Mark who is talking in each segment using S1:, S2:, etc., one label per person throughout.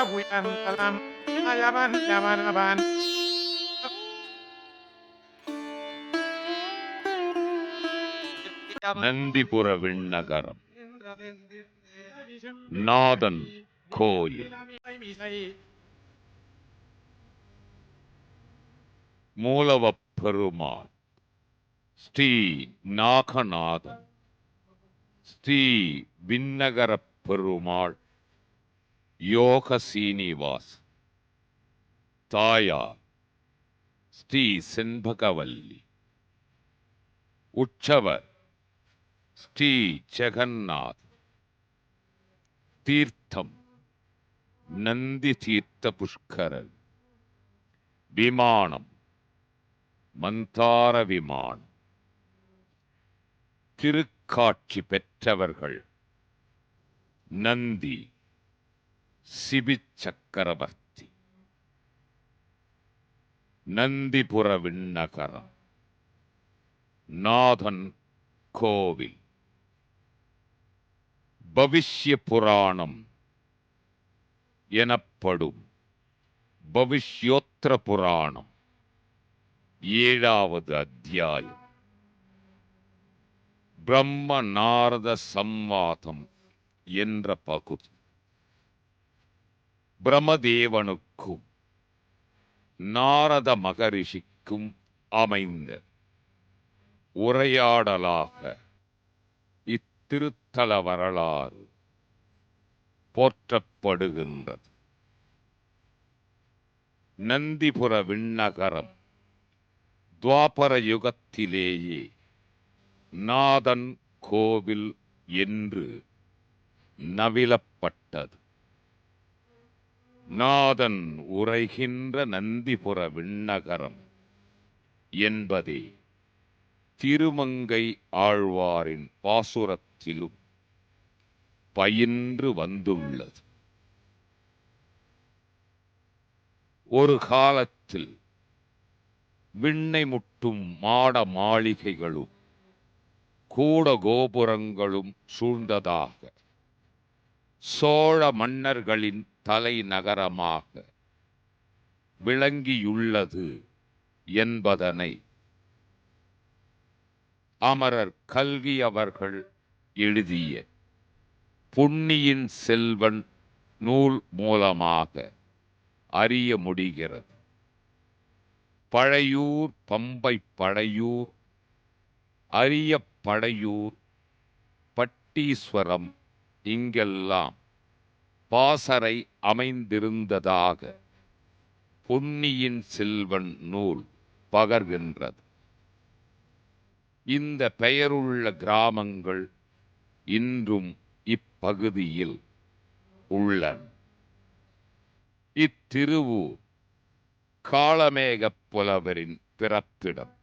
S1: புயந்தலம் அயவன் யவனவன்
S2: நந்திபுர விண்ணகரம் நாதன் கோயில் மூலவப் பெருமாள் ஸ்ரீ நாகநாதன் ஸ்ரீ விண்ணகரப் பெருமாள் யோக சீனிவாஸ் தாயார் ஸ்ரீ செண்பகவல்லி உற்சவர் ஸ்ரீ ஜெகநாத் தீர்த்தம் நந்தி தீர்த்த புஷ்கரன் விமானம் மந்தார விமானம் திருக்காட்சி பெற்றவர்கள் நந்தி சிபி சக்கரவர்த்தி நந்திபுர விண்ணகரம் நாதன் கோவில் பவிஷ்ய புராணம் எனப்படும் பவிஷ்யோத்திர புராணம் 7வது அத்தியாயம் பிரம்ம நாரத சம்வாதம் என்ற பகுதி. பிரமதேவனுக்கும் நாரத மகரிஷிக்கும் அமைந்த உரையாடலாக இத்திருத்தல வரலாறு போற்றப்படுகின்றது. நந்திபுர விண்ணகரம் துவாபர யுகத்திலேயே நாதன் கோவில் என்று நவிலப்பட்டது. நாதன் உரைகின்ற நந்திபுர விண்ணகரம் என்பதே திருமங்கை ஆழ்வாரின் பாசுரத்திலும் பயின்று வந்துள்ளது. ஒரு காலத்தில் விண்ணை முட்டும் மாட மாளிகைகளும் கூட கோபுரங்களும் சூழ்ந்ததாக சோழ மன்னர்களின் தலைநகரமாக விளங்கியுள்ளது என்பதனை அமரர் கல்கி அவர்கள் எழுதிய பொன்னியின் செல்வன் நூல் மூலமாக அறிய முடிகிறது. பழையூர், பம்பை பழையூர், அரிய பழையூர், பட்டீஸ்வரம் இங்கெல்லாம் பாசறை அமைந்திருந்ததாக பொன்னியின் செல்வன் நூல் பகர்கின்றது. இந்த பெயருள்ள கிராமங்கள் இன்றும் இப்பகுதியில் உள்ளன. இத்திருவூர் காளமேகப் புலவரின் பிறப்பிடம்.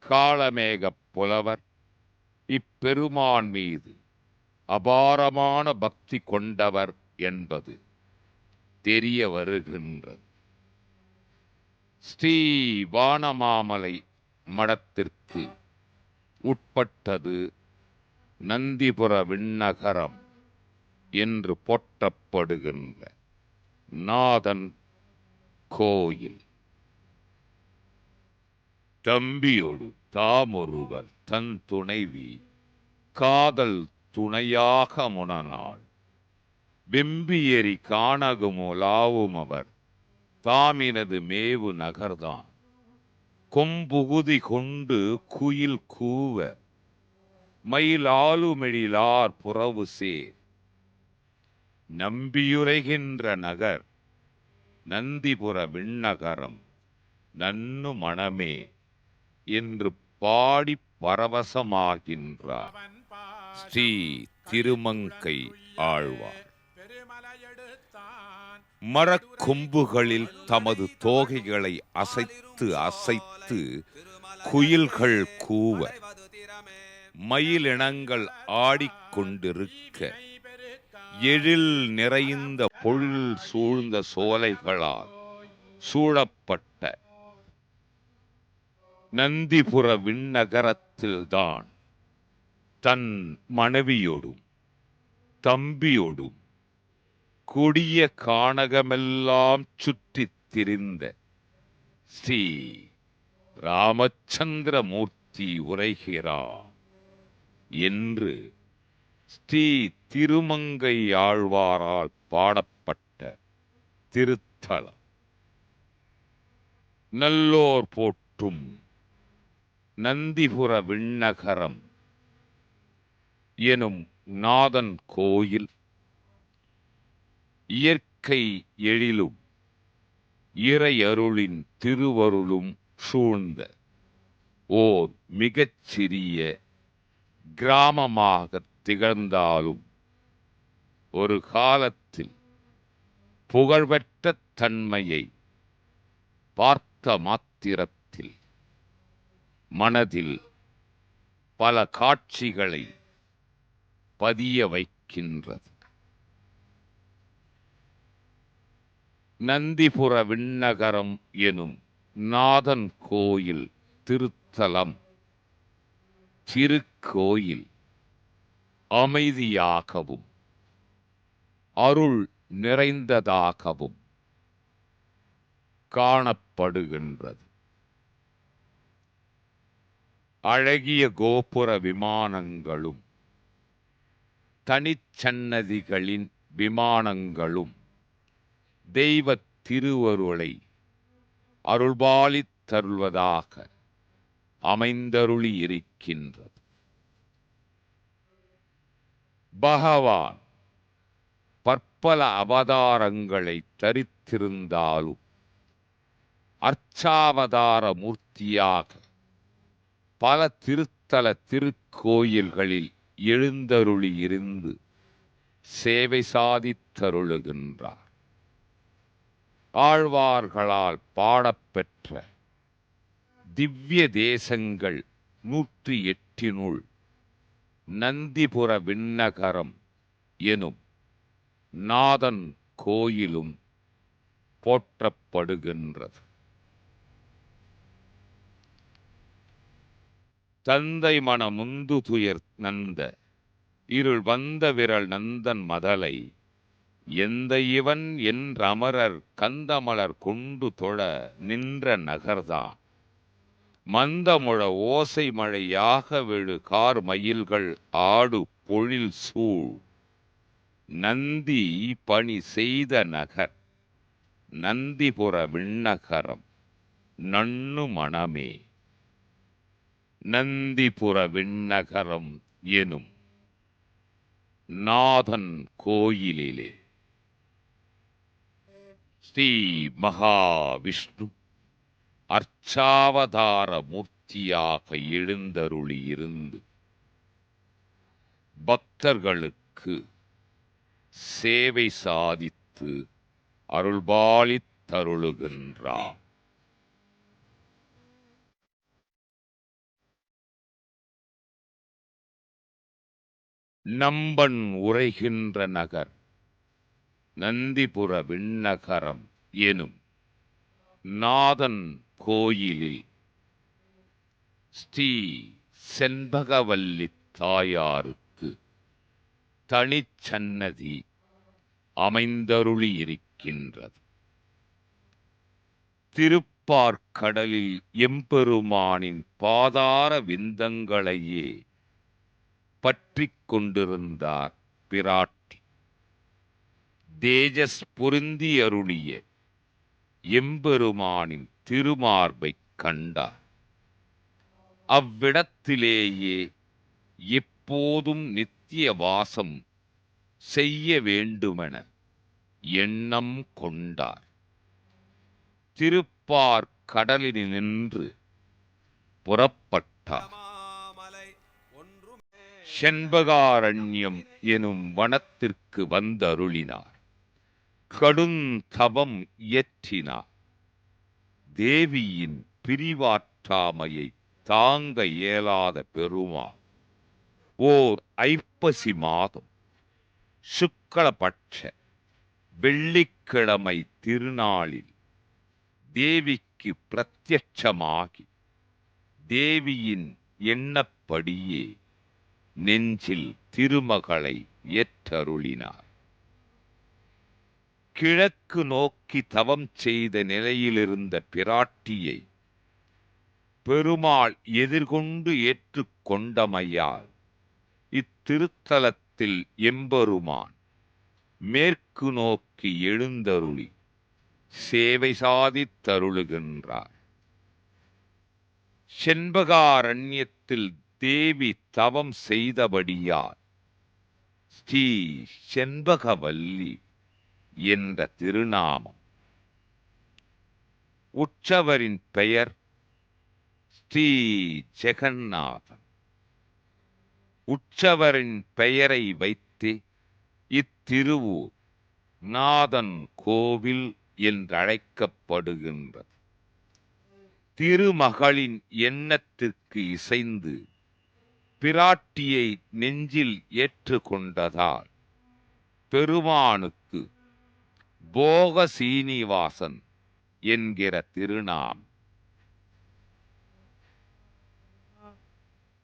S2: காளமேகப் புலவர் இப்பெருமான் மீது அபாரமான பக்தி கொண்டவர் என்பது தெரிய வருகின்றது. ஸ்ரீ வானமாமலை மடத்திற்கு உட்பட்டது நந்திபுர விண்ணகரம் என்று போற்றப்படுகின்ற நாதன் கோயில். தம்பியொடு தாமொருவர் தன் துணைவி காதல் துணையாக முனநாள் வெம்பியெறி காணகுமுலாவும் அவர் தாமினது மேவு நகர்தான் கொம்புகுதி கொண்டு குயில் கூவ மயிலாலுமெழிலார் புறவு சேர் நம்பியுரைகின்ற நகர் நந்திபுர விண்ணகரம் நன்னு மணமே என்று பாடி பரவசமாகின்றார் ஸ்ரீ திருமங்கை ஆழ்வார். மரக்கொம்புகளில் தமது தோகைகளை அசைத்து அசைத்து குயில்கள் கூவ மயிலினங்கள் ஆடிக்கொண்டிருக்க எழில் நிறைந்த பொழில் சூழ்ந்த சோலைகளால் சூழப்பட்ட நந்திபுர விண்ணகரத்தில்தான் தன் மனைவியோடும் தம்பியோடும் கொடிய கானகமெல்லாம் சுற்றித் திரிந்த ஸ்ரீ ராமச்சந்திரமூர்த்தி உரைகிறார் என்று ஸ்ரீ திருமங்கை ஆழ்வாரால் பாடப்பட்ட திருத்தலம். நல்லோர் போற்றும் நந்திபுர விண்ணகரம் எனும் நாதன் கோயில் இயற்கை எழிலும் இறையருளின் திருவருளும் சூழ்ந்த ஓர் மிகச்சிறிய கிராமமாக திகழ்ந்தாலும் ஒரு காலத்தில் புகழ்பெற்ற தன்மையை பார்த்த மாத்திரத்தில் மனதில் பல காட்சிகளை பதிய வைக்கின்றது. நந்திபுர விண்ணகரம் எனும் நாதன் கோயில் திருத்தலம் திருக்கோயில் அமைதியாகவும் அருள் நிறைந்ததாகவும் காணப்படுகின்றது. அழகிய கோபுர விமானங்களும் தனிச்சன்னதிகளின் விமானங்களும் தெய்வ திருவருளை அருள்பாலித்தருள்வதாக அமைந்தருளி இருக்கின்றது. பகவான் பற்பல அவதாரங்களை தரித்திருந்தாலும் அர்ச்சாவதார மூர்த்தியாக பல திருத்தல திருக்கோயில்களில் எழுந்தருளி இருந்து சேவை சாதித்தருளுகின்றார். ஆழ்வார்களால் பாடப்பெற்ற திவ்ய தேசங்கள் 108 நந்திபுர விண்ணகரம் எனும் நாதன் கோயிலும் போற்றப்படுகின்றது. தந்தை மன முந்து துயர் நந்த இருள் வந்த விரல் நந்தன் மதலை எந்த இவன் என்றமரர் கந்தமலர் கொண்டு தொழ நின்ற நகர்தான் மந்தமுழ ஓசை மழையாக விழு கார் மயில்கள் ஆடு பொழில் சூழ் நந்தி பணி செய்த நகர் நந்திபுர விண்ணகரம் நண்ணு மணமே. நந்திபுர விண்ணகரம் எனும் நாதன் கோயிலிலே ஸ்ரீ மகாவிஷ்ணு அர்ச்சாவதார மூர்த்தியாக எழுந்தருளி இருந்து பக்தர்களுக்கு சேவை சாதித்து அருள்பாலித்தருளுகின்றார். நம்பன் உரைகின்ற நகர் நந்திபுர விண்ணகரம் எனும் நாதன் கோயிலில் ஸ்ரீ செண்பகவல்லி தாயாருக்கு தனிச்சன்னதி அமைந்தருளி இருக்கின்றது. திருப்பார்க்கடலில் எம்பெருமானின் பாதார விந்தங்களையே பற்றிக் கொண்டிருந்தார் பிராட்டி. தேஜஸ் பொருந்தி அருளிய எம்பெருமானின் திருமார்பைக் கண்டார். அவ்விடத்திலேயே எப்போதும் நித்திய வாசம் செய்ய வேண்டுமென எண்ணம் கொண்டார். திருப்பார்க்கடலினின்று புறப்பட்டார். செண்பகாரண்யம் எனும் வனத்திற்கு வந்தருளினார். கடுந்தவம் இயற்றினார். தேவியின் பிரிவாற்றாமையை தாங்க இயலாத பெருமாள் ஓர் ஐப்பசி மாதம் சுக்லபட்ச வெள்ளிக்கிழமை திருநாளில் தேவிக்கு பிரத்யட்சமாகி தேவியின் எண்ணப்படியே நெஞ்சில் திருமகளை ஏற்றருளினார். கிழக்கு நோக்கி தவம் செய்த நிலையிலிருந்த பிராட்டியை பெருமாள் எதிர்கொண்டு ஏற்றுக்கொண்டமையால் இத்திருத்தலத்தில் எம்பெருமான் மேற்கு நோக்கி எழுந்தருளி சேவை சாதித்தருளுகின்றார். செண்பகாரண்யத்தில் தேவி தவம் செய்தபடியால் ஸ்ரீ செண்பகவல்லி என்ற திருநாமம். உற்சவரின் பெயர் ஸ்ரீ ஜெகநாதன். உற்சவரின் பெயரை வைத்து இத்திருவூர் நாதன் கோவில் என்றழைக்கப்படுகின்றது. திருமகளின் எண்ணத்திற்கு இசைந்து பிராட்டியை நெஞ்சில் ஏற்றுக்கொண்டதால் பெருமானுக்கு போக சீனிவாசன் என்கிற திருநாமம்.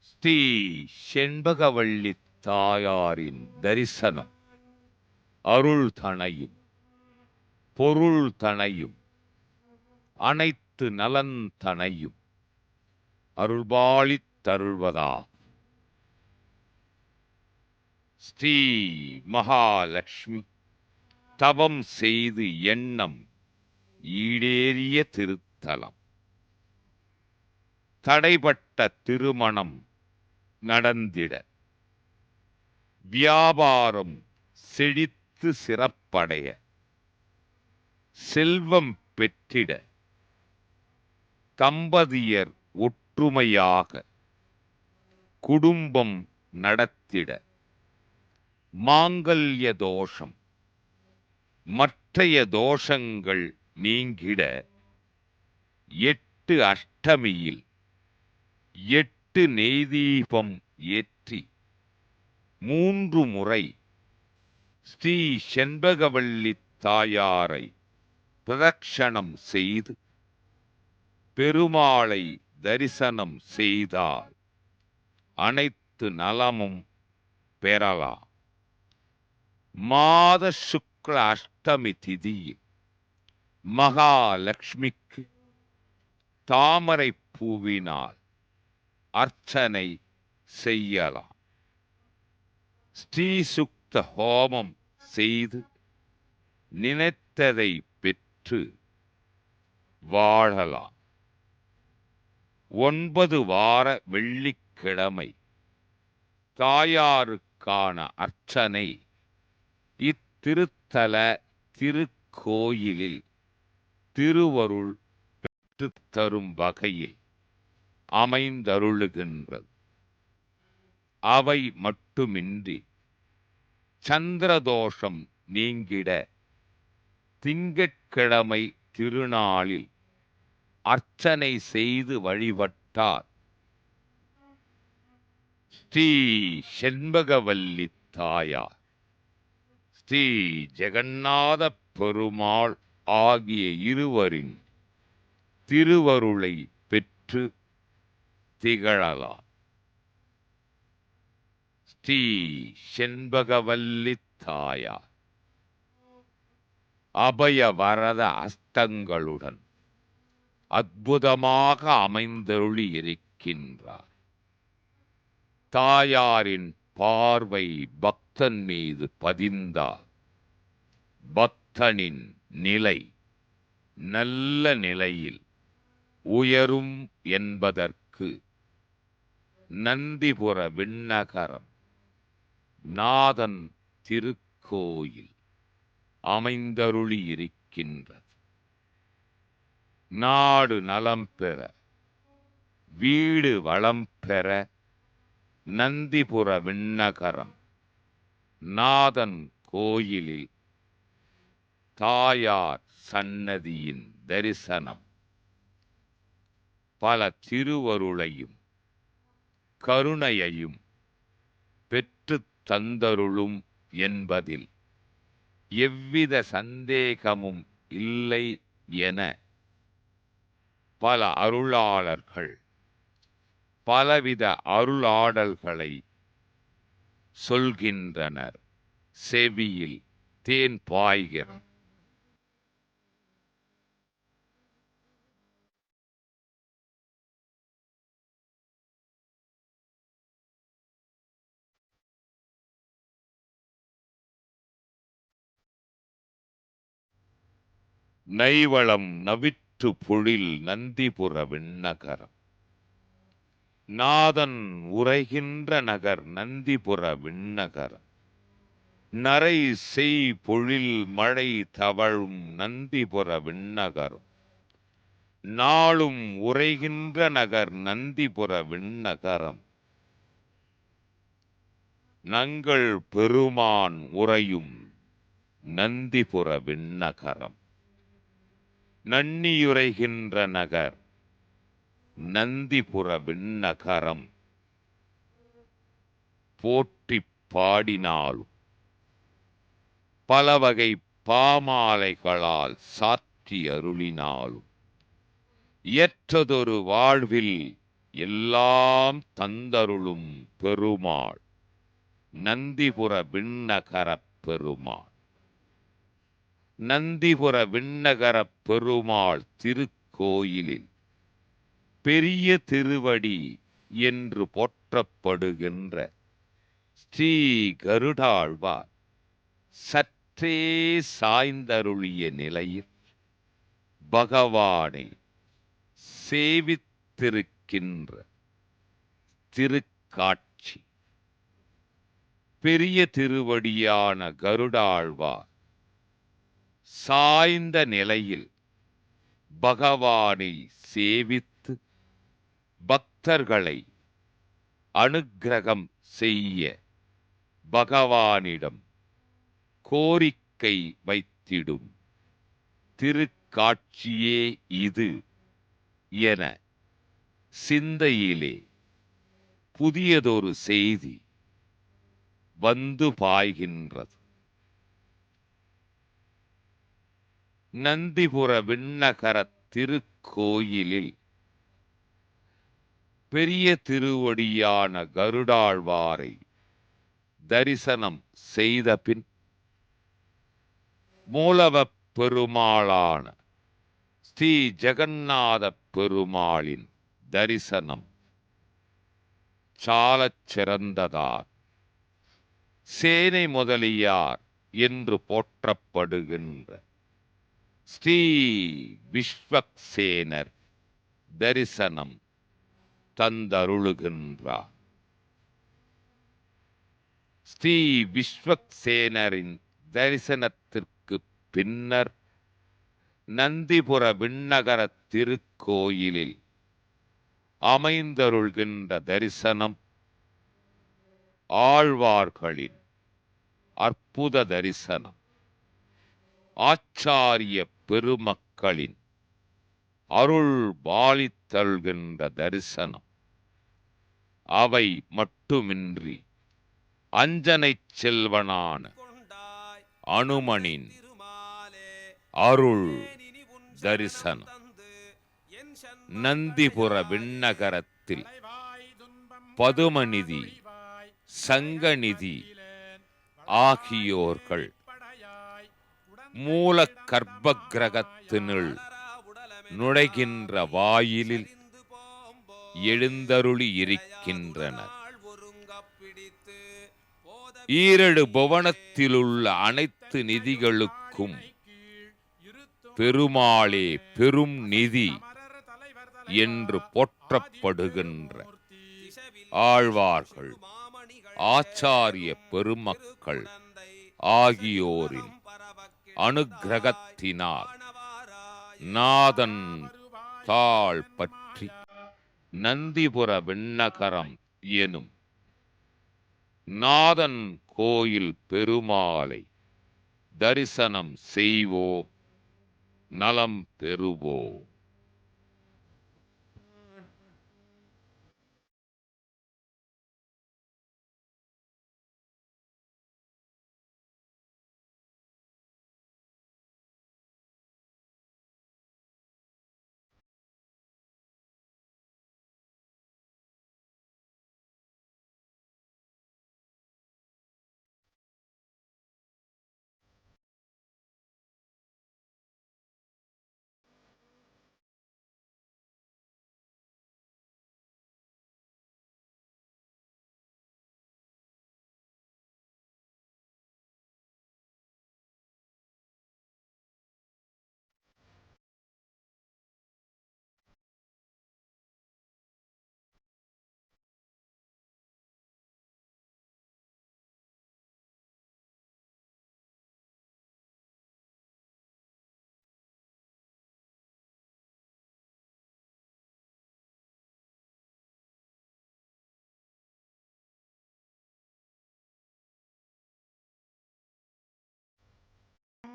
S2: ஸ்ரீ செண்பகவல்லி தாயாரின் தரிசனம் அருள் தனையும் பொருள் தனையும் அனைத்து நலன் தனையும் அருள்பாலித் தருள்வதா. ஸ்ரீ மகாலட்சுமி தவம் செய்து எண்ணம் ஈடேறிய திருத்தலம். தடைபட்ட திருமணம் நடந்திட, வியாபாரம் செழித்து சிறப்படைய, செல்வம் பெற்றிட, தம்பதியர் ஒற்றுமையாக குடும்பம் நடத்திட, மாங்கல்ய தோஷம் மற்றைய தோஷங்கள் நீங்கிட 8 அஷ்டமியில் 8 நெய்தீபம் ஏற்றி 3 முறை ஸ்ரீ செண்பகவல்லி தாயாரை பிரதக்ஷணம் செய்து பெருமாளை தரிசனம் செய்தால் அனைத்து நலமும் பெறலாம். மாத சுக்ல அஷ்டமி திதியில் மகாலட்சுமிக்கு தாமரை பூவினால் அர்ச்சனை செய்யலாம். ஸ்ரீசுக்த ஹோமம் செய்து நினைத்ததை பெற்று வாழலாம். 9 வார வெள்ளிக்கிழமை தாயாருக்கான அர்ச்சனை இத்திருத்தல திருக்கோயிலில் திருவருள் பெற்றுத் தரும் வகையில் அமைந்தருளுகின்றது. அவை மட்டுமின்றி சந்திரதோஷம் நீங்கிட திங்கட்கிழமை திருநாளில் அர்ச்சனை செய்து வழிபட்டார் ஸ்ரீ செண்பகவல்லி தாயார், ஸ்ரீ ஜெகநாத பெருமாள் ஆகிய இருவரின் திருவருளை பெற்று திகழலாம். ஸ்ரீ செண்பகவல்லி தாயார் அபயவரத அஸ்தங்களுடன் அற்புதமாக அமைந்தருளி இருக்கின்றார். தாயாரின் பார்வை பக்தன் மீது பதிந்தார் பக்தனின் நிலை நல்ல நிலையில் உயரும் என்பதற்கு நந்திபுர விண்ணகரம் நாதன் திருக்கோயில் அமைந்தருளி இருக்கின்றது. நாடு நலம் பெற, வீடு வளம் பெற நந்திபுர விண்ணகரம் நாதன் கோயிலில் தாயார் சன்னதியின் தரிசனம் பல திருவருளையும் கருணையையும் பெற்றுத் தந்தருளும் என்பதில் எவ்வித சந்தேகமும் இல்லை என பல அருளாளர்கள் பலவித அருளாடல்களை சொல்கின்றனர். செவியில் தேன் பாய்கிறது. நைவளம் நவிற்று பொழில் நந்திபுர விண்ணகரம். நாதன் உரைகின்ற நகர் நந்திபுர விண்ணகரம். நரை செய் பொழில் மழை தவழும் நந்திபுர விண்ணகரம். நாளும் உரைகின்ற நகர் நந்திபுர விண்ணகரம். நங்கள் பெருமான் உறையும் நந்திபுர விண்ணகரம். நன்னியுரைகின்ற நகர் நந்திபுர விண்ணகரம். போற்றிப் பாடினாலும் பலவகை பாமாலைகளால் சாற்றி அருளினாலும் ஏற்றதொரு வாழ்வில் எல்லாம் தந்தருளும் பெருமாள் நந்திபுர விண்ணகரப் பெருமாள். நந்திபுர விண்ணகரப் பெருமாள் திருக்கோயிலில் பெரிய திருவடி என்று போற்றப்படுகின்ற ஸ்ரீ கருடாழ்வார் சற்றே சாய்ந்தருளிய நிலையில் பகவானை சேவித்திருக்கின்ற திருக்காட்சி. பெரிய திருவடியான கருடாழ்வார் சாய்ந்த நிலையில் பகவானை சேவித்து பக்தர்களை அனுக்கிரகம் செய்ய பகவானிடம் கோரிக்கை வைத்திடும் திருக்காட்சியே இது என சிந்தையிலே புதியதொரு செய்தி வந்து பாய்கின்றது. நந்திபுர விண்ணகர திருக்கோயிலில் பெரிய திருவடியான கருடாழ்வாரை தரிசனம் செய்த பின் மூலவப் பெருமாளான ஸ்ரீ ஜெகநாத பெருமாளின் தரிசனம் சாலச் சிறந்ததார். சேனை முதலியார் என்று போற்றப்படுகின்ற ஸ்ரீ விஸ்வக்சேனர் தரிசனம் தந்தருளுகின்றார். ஸ்ரீ விஸ்வக்சேனரின் தரிசனத்திற்கு பின்னர் நந்திபுர விண்ணகர திருக்கோயிலில் அமைந்தருள்கின்ற தரிசனம் ஆழ்வார்களின் அற்புத தரிசனம். ஆச்சாரிய பெருமக்களின் அருள் பாலித்தருள்கின்ற தரிசனம். அவை மட்டுமின்றி அஞ்சனைச் செல்வனான அனுமனின் அருள் தரிசனம். நந்திபுர விண்ணகரத்தில் பதுமநிதி சங்கநிதி ஆகியோர்கள் மூல கர்ப்ப கிரகத்தினுள் நுழைகின்ற வாயிலில் எழுந்தருளி இருக்கின்றனர். ஈரடு புவனத்திலுள்ள அனைத்து நிதிகளுக்கும் பெருமாளே பெரும் நிதி என்று போற்றப்படுகின்ற ஆழ்வார்கள் ஆச்சாரிய பெருமக்கள் ஆகியோரின் அனுக்கிரகத்தினால் நாதன் தாள் பற்றி நந்திபுர விண்ணகரம் எனும் நாதன் கோயில் பெருமாளை தரிசனம் செய்வோம், நலம் பெறுவோம்.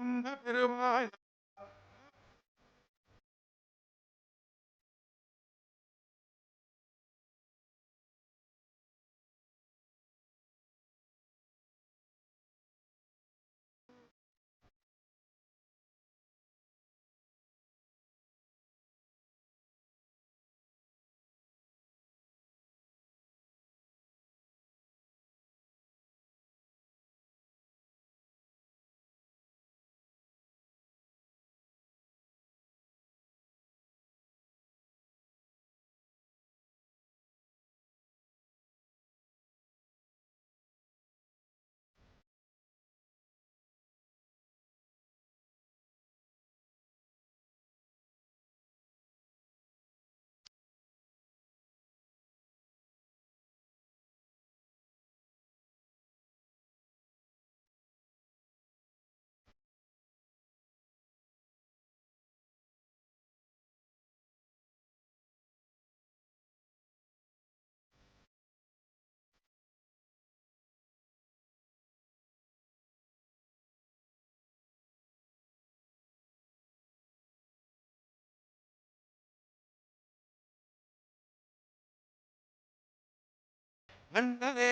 S1: வந்த பெருமாள் வந்ததே